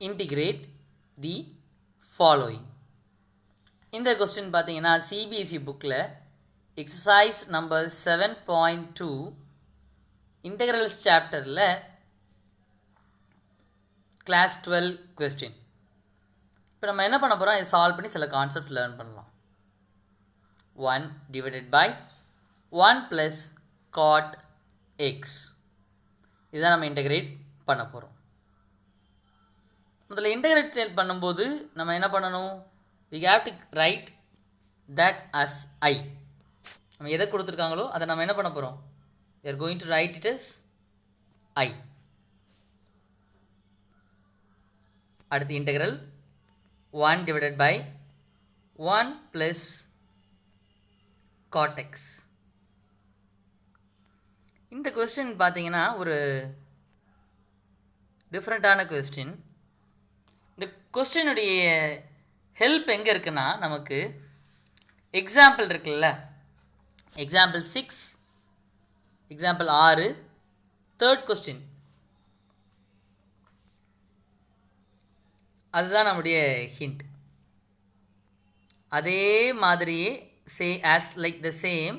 integrate the following. இந்த question பார்த்தீங்கன்னா CBSE bookல exercise number 7.2 integrals chapterல class 12 question. இப்போ நம்ம என்ன பண்ண போறோம், இதை சால்வ் பண்ணி சில கான்செப்ட் லேர்ன் பண்ணலாம். 1 divided by 1 plus cot x. இதான் நம்ம இன்டகிரேட் பண்ண போகிறோம். முதல்ல இன்டகிரேட் பண்ணும்போது நம்ம என்ன பண்ணணும், we have to write that as I. நம்ம எதை கொடுத்துருக்காங்களோ அதை நம்ம என்ன பண்ண போகிறோம், we are going to write it as I. அடுத்து integral 1 divided by 1 plus cot x. இந்த கொஸ்டின் பார்த்தீங்கன்னா ஒரு டிஃப்ரெண்ட்டான கொஸ்டின். இந்த கொஸ்டினுடைய ஹெல்ப் எங்கே இருக்குன்னா, நமக்கு எக்ஸாம்பிள் இருக்குல்ல, எக்ஸாம்பிள் 6, எக்ஸாம்பிள் 6, தேர்ட் கொஸ்டின், அதுதான் நம்முடைய ஹிண்ட். அதே மாதிரியே as like the same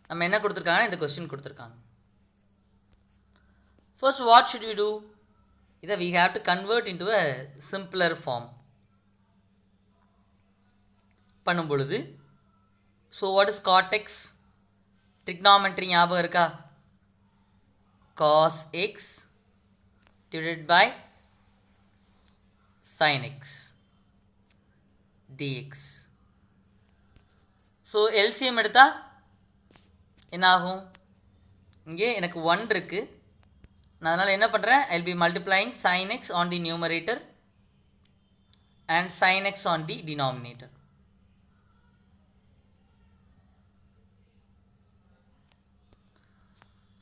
நம்ம என்ன கொடுத்துருக்காங்க, இந்த கொஸ்டின் கொடுத்துருக்காங்க. First what should we do, இதை we have to convert into a simpler form பண்ணும் பொழுது, so what is cot x, trigonometry ஞாபகம் இருக்கா, cos x divided by sin x dx. So LCM எடுத்தா என்ன ஆகும், இங்கே எனக்கு 1 இருக்குது, நான் அதனால் என்ன பண்ணுறேன், I'll be multiplying sin x on the numerator and sin x on the denominator.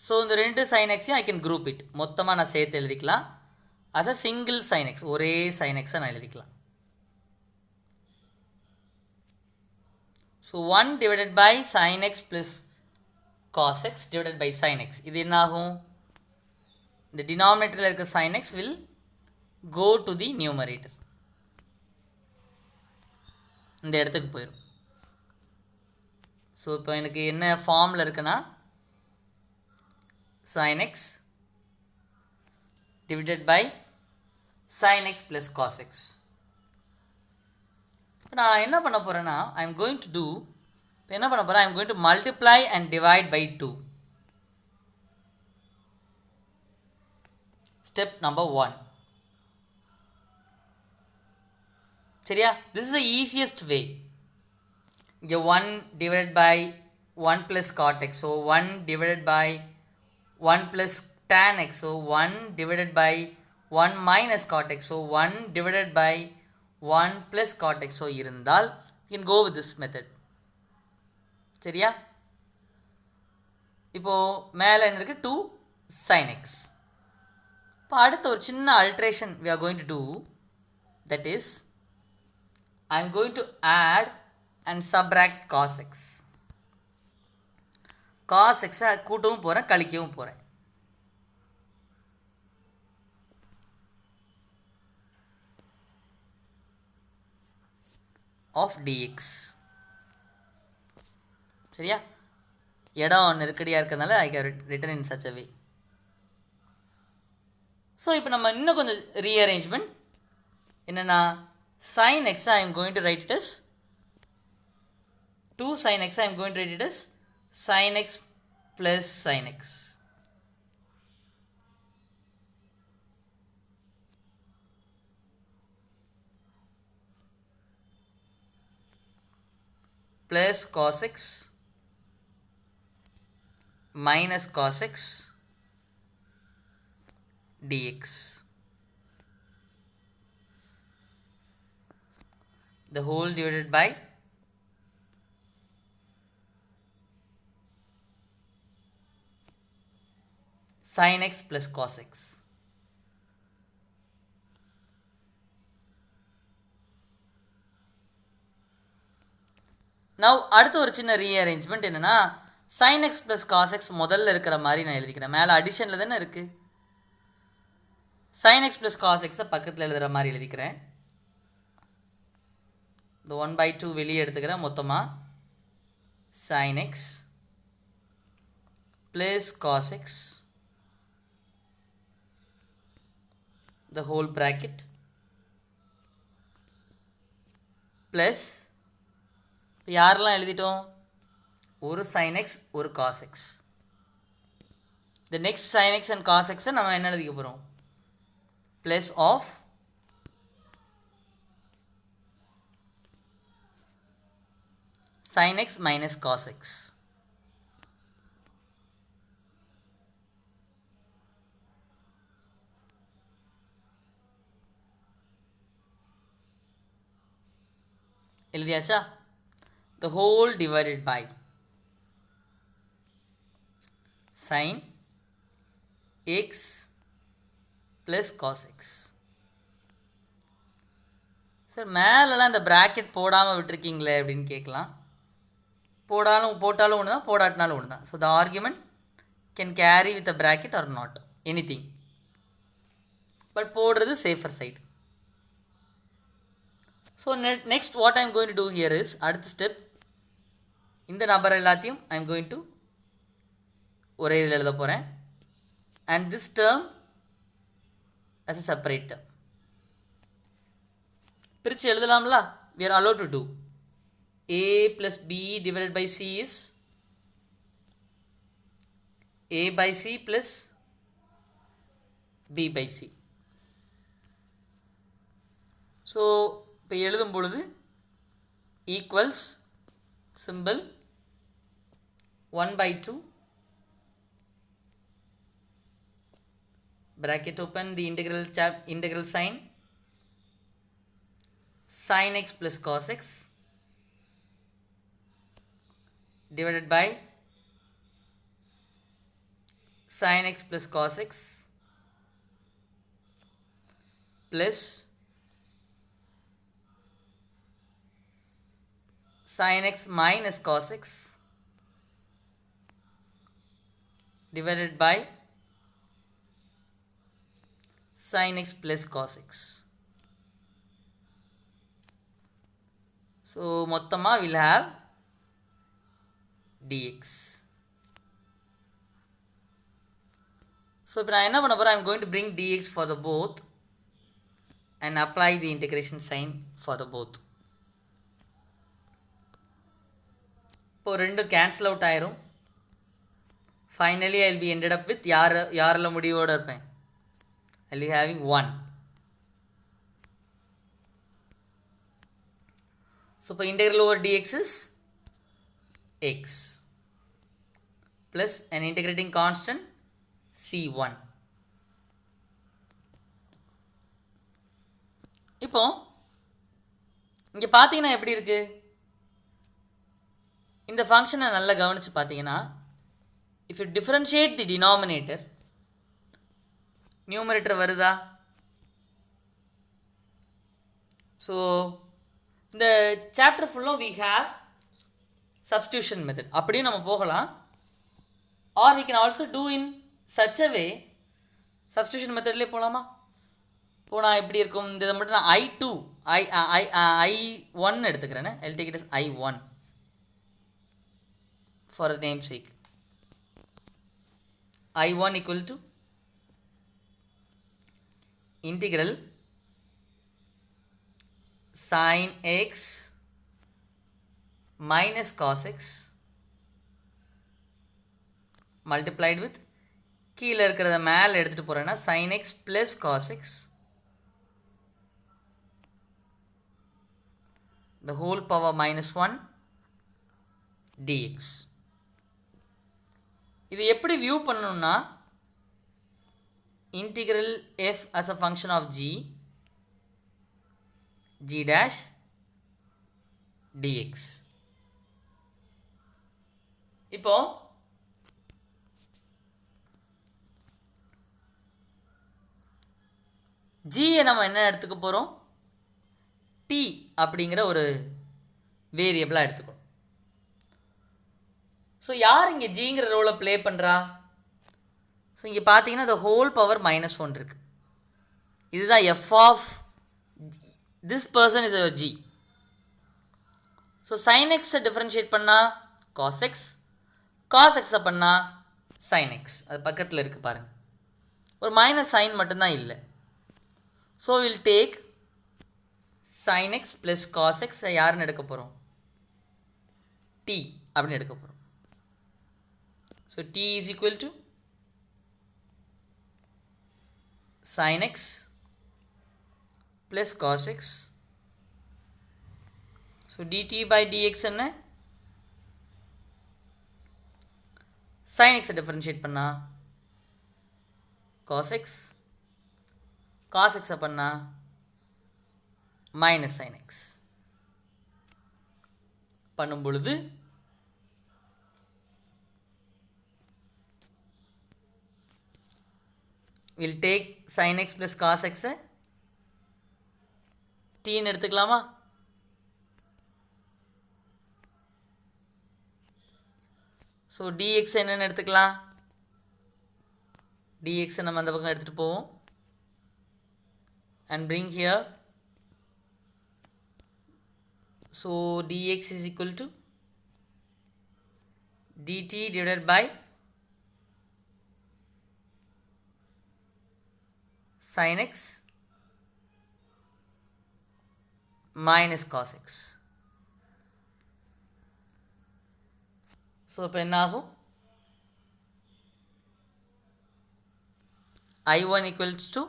So இந்த ரெண்டு sin x I can group it, மொத்தமாக நான் சேர்த்து எழுதிக்கலாம். as a single sin x, ஒரே sin x நான் எழுதிக்கலாம். So 1 divided by sin x plus cos x divided by sin x, இது என்ன ஆகும், இந்த டினாமினேட்டரில் இருக்க sin x will go to the numerator, இந்த இடத்துக்கு போயிடும். ஸோ இப்போ எனக்கு என்ன ஃபார்மில் இருக்குன்னா, sin x divided by sin x plus cos x. நான் என்ன பண்ண போகிறேன்னா, I am going to do, என்ன பண்ண போகிறேன், I am going to multiply and divide by 2. Step number 1. சரியா, this is the easiest way. இங்கே 1 divided by 1 plus cot x, so 1 divided by 1 plus tan x, so 1 divided by 1 minus cot x, so 1 divided by 1 plus cot x. So இருந்தால் you can go with this method. சரியா, இப்போது மேலே என்ன இருக்குது, 2 sin x. இப்போ அடுத்த ஒரு சின்ன adulteration we are going to do, that is I am going to add and subtract cos x. cos x கூட்டவும் போகிறேன், கழிக்கவும் போகிறேன். of dx. சரியா, இடம் நெருக்கடியாக இருக்கிறதுனால I can written in such a way. So இப்போ நம்ம இன்னும் கொஞ்சம் ரீஅரேஞ்ச்மெண்ட் என்னென்னா, sin x I am going to write it as 2 sin x, I am going to write it as sin x plus sin x. Plus cos x minus cos x dx. The whole divided by sin x plus cos x. Now அடுத்த ஒரு சின்ன rearrangement என்னன்னா, sin x plus cos x முதல்ல இருக்கிற மாதிரி நான் எழுதிக்கிறேன். மேலே அடிஷனில் தானே இருக்குது. sin x plus cos x பக்கத்தில் எழுதுகிற மாதிரி எழுதிக்கிறேன். இந்த 1/2 வெளியே எடுத்துக்கிறேன். மொத்தமாக sin x plus cos x the whole bracket plus யாரெல்லாம் எழுதிட்டோம்? ஒரு sin x ஒரு cos x. the next sin x and cos x நம்ம என்ன எழுதிக்க போகிறோம்? plus of sin x minus cos x. எழுதியாச்சா? the whole divided by sin x plus cos x. Sir மேலெல்லாம் இந்த ப்ராக்கெட் போடாமல் விட்டுருக்கீங்களே அப்படின்னு கேட்கலாம். போட்டாலும் ஒன்று தான், போடாட்டினாலும் ஒன்று தான். So the argument can carry with a bracket or not anything, but போடுறது safer side. So next what I am going to do here is, அடுத்த ஸ்டெப் இந்த நம்பர் எல்லாத்தையும் ஐ எம் கோயிங் டு ஒரே இதில் எழுத போகிறேன். And this term as a separate term. பிரித்து எழுதலாம்ல? we are allowed to do. a plus b divided by c is a by c plus b by c. So இப்போ எழுதும் பொழுது equals simple 1/2 bracket open, the integral sign sin x plus cos x divided by sin x plus cos x plus sin x minus cos x divided by sin x plus cos x. So மொத்தமாக we'll have dx. So இப்போ நான் என்ன பண்ண போகிறேன், I am going to bring dx for the both and apply the integration sign for the both. இப்போ ரெண்டும் cancel out ஆயிரும். Finally I will be ended up with யாரில் முடிவோடு இருப்பேன், I will be having 1. So for integral over dx is x plus an integrating constant c1. இப்போ இங்கே பார்த்தீங்கன்னா எப்படி இருக்கு, இந்த ஃபங்க்ஷனை நல்லா கவனித்து பார்த்தீங்கன்னா, if you differentiate the denominator, numerator வருதா? ஸோ இந்த சாப்டர் ஃபுல்லும் we have substitution method. அப்படியும் நம்ம போகலாம், or we can also do in such a way. substitution மெத்தட்லேயே போகலாமா? போனால் எப்படி இருக்கும், இந்த மட்டும் நான் I1 எடுத்துக்கிறேன்னு, I'll take it as I1 for a name sake. I1 equal to integral sin x minus cos x multiplied with கீழே இருக்கிறத மேலே எடுத்துகிட்டு போகிறேன்னா sin x plus cos x the whole power minus 1 dx. இது எப்படி view பண்ணணும்னா, integral f as a function of g dash dx. இப்போ g நம்ம என்ன எடுத்துக்க போகிறோம், t அப்படிங்கிற ஒரு வேரியபிளாக எடுத்துக்கணும். ஸோ யார் இங்கே ஜிங்கிற ரோலை ப்ளே பண்ணுறா? ஸோ இங்கே பார்த்தீங்கன்னா the whole power minus 1 இருக்குது. இதுதான் f of this person is a g. So sin x differentiate பண்ணால் cos x, cos x பண்ணால் sin x. அது பக்கத்தில் இருக்குது பாருங்கள். ஒரு மைனஸ் சைன் மட்டும்தான் இல்லை. So will take sin x plus cos x யாருன்னு எடுக்க போகிறோம்? t அப்படின்னு எடுக்க போகிறோம். So t is equal to sin x plus cos x. So dt by dx என்ன? sin x differentiate பண்ணா cos x, cos x பண்ணா minus sin x. பண்ணும் பொழுது we'll take sin x plus cos x t ன்னு எடுத்துக்கலாமா? So dx என்னன்னு எடுத்துக்கலாம். dx நம்ம அந்த பக்கம் எடுத்துகிட்டு போவோம். and bring here. so dx is equal to dt divided by sin x minus cos x. So இப்போ என்ன ஆகும்? I1 equals to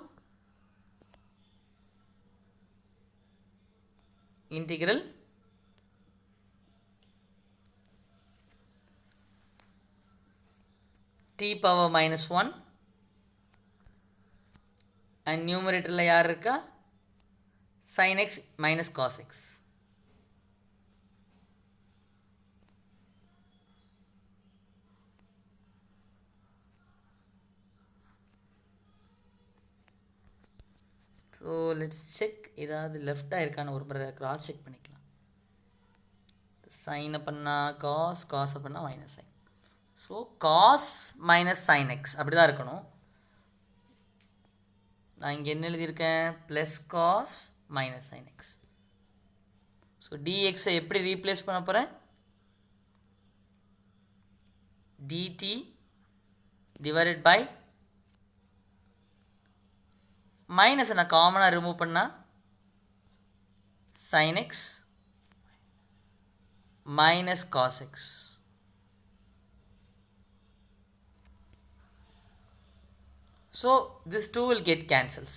integral t power minus 1 and numeratorல யார் இருக்கா? sin x minus cos x. So let's check ஏதாவது லெஃப்டாக இருக்கான்னு ஒரு முறை cross check பண்ணிக்கலாம். சைனை பண்ணால் காஸ், காஸை பண்ணால் minus sine. So cos minus sine x அப்படி தான் இருக்கணும். நான் இங்கே என்ன எழுதியிருக்கேன்? Plus cos minus sine x. So டிஎக்ஸை எப்படி ரீப்ளேஸ் பண்ண போகிறேன்? டிடி டிவைடட் பை மைனஸை நான் காமனாக ரிமூவ் பண்ணால் sin x minus cos x. So this 2 will get cancels.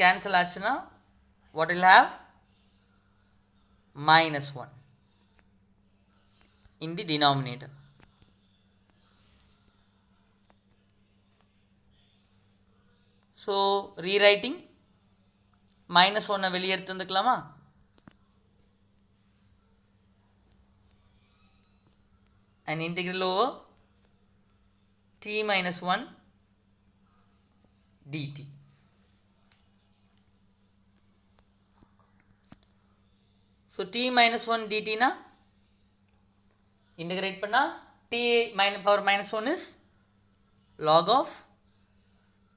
Cancel ஆச்சுன்னா what will have? minus 1 in the denominator. So rewriting minus ஒன்னை வெளியே எடுத்து வந்துக்கலாமா? And integral over t minus 1 dt. So t minus 1 dtனா integrate பண்ணால் t power minus 1 is log of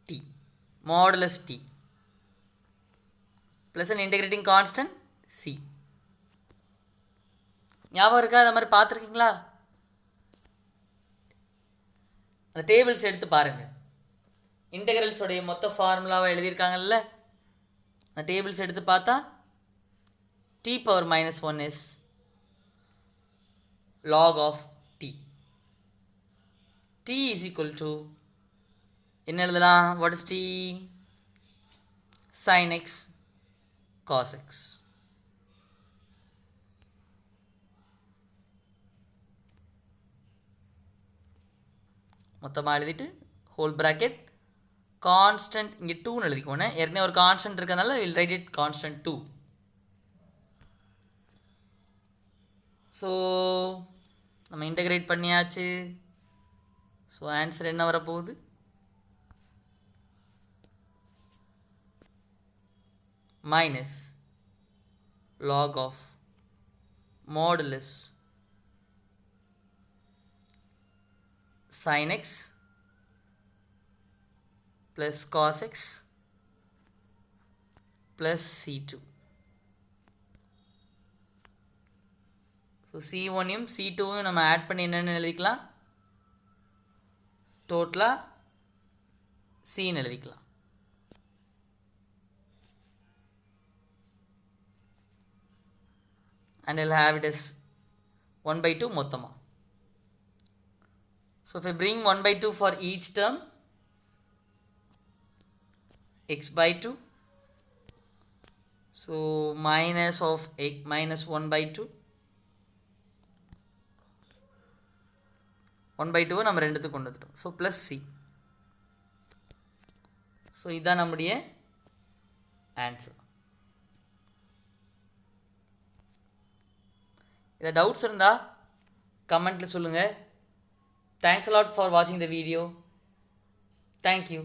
t modulus t plus an integrating constant c. ஞாபகம் இருக்கா? அது மாதிரி பார்த்துருக்கீங்களா? அந்த டேபிள்ஸ் எடுத்து பாருங்கள். இன்டெகிரல்ஸோடைய மொத்த ஃபார்முலாவை எழுதியிருக்காங்கல்ல, அந்த டேபிள்ஸ் எடுத்து பார்த்தா t power minus 1 is log of t. t is equal to என்ன எழுதலாம்? what is t? sin x cos x. மொத்தமாக எழுதிட்டு ஹோல் ப்ராக்கெட் கான்ஸ்டன்ட் இங்கே 2ன்னு எழுதிக்கோனே. ஏற்கனவே ஒரு கான்ஸ்டன்ட் இருக்கிறதுனால will write it constant 2. So நம்ம இன்டெகிரேட் பண்ணியாச்சு. ஸோ ஆன்சர் என்ன வரப்போகுது? Minus log of modulus sin x plus cos x plus c2. So c1யும் c2யும் நம்ம ஆட் பண்ணி என்னென்னு எழுதிக்கலாம், டோட்டலாக cன்னு எழுதிக்கலாம். And I'll have it as 1 by 2 மொத்தமா. So if I bring 1 by 2 for each term, x by 2, so minus of x minus 1 by 2, 1 by 2 நம்ம ரெண்டுத்துக்கு கொண்டு வந்துட்டோம். So plus C. ஸோ இதுதான் நம்முடைய ஆன்சர். இதை டவுட்ஸ் இருந்தால் கமெண்ட்டில் சொல்லுங்கள். Thanks a lot for watching the video. Thank you.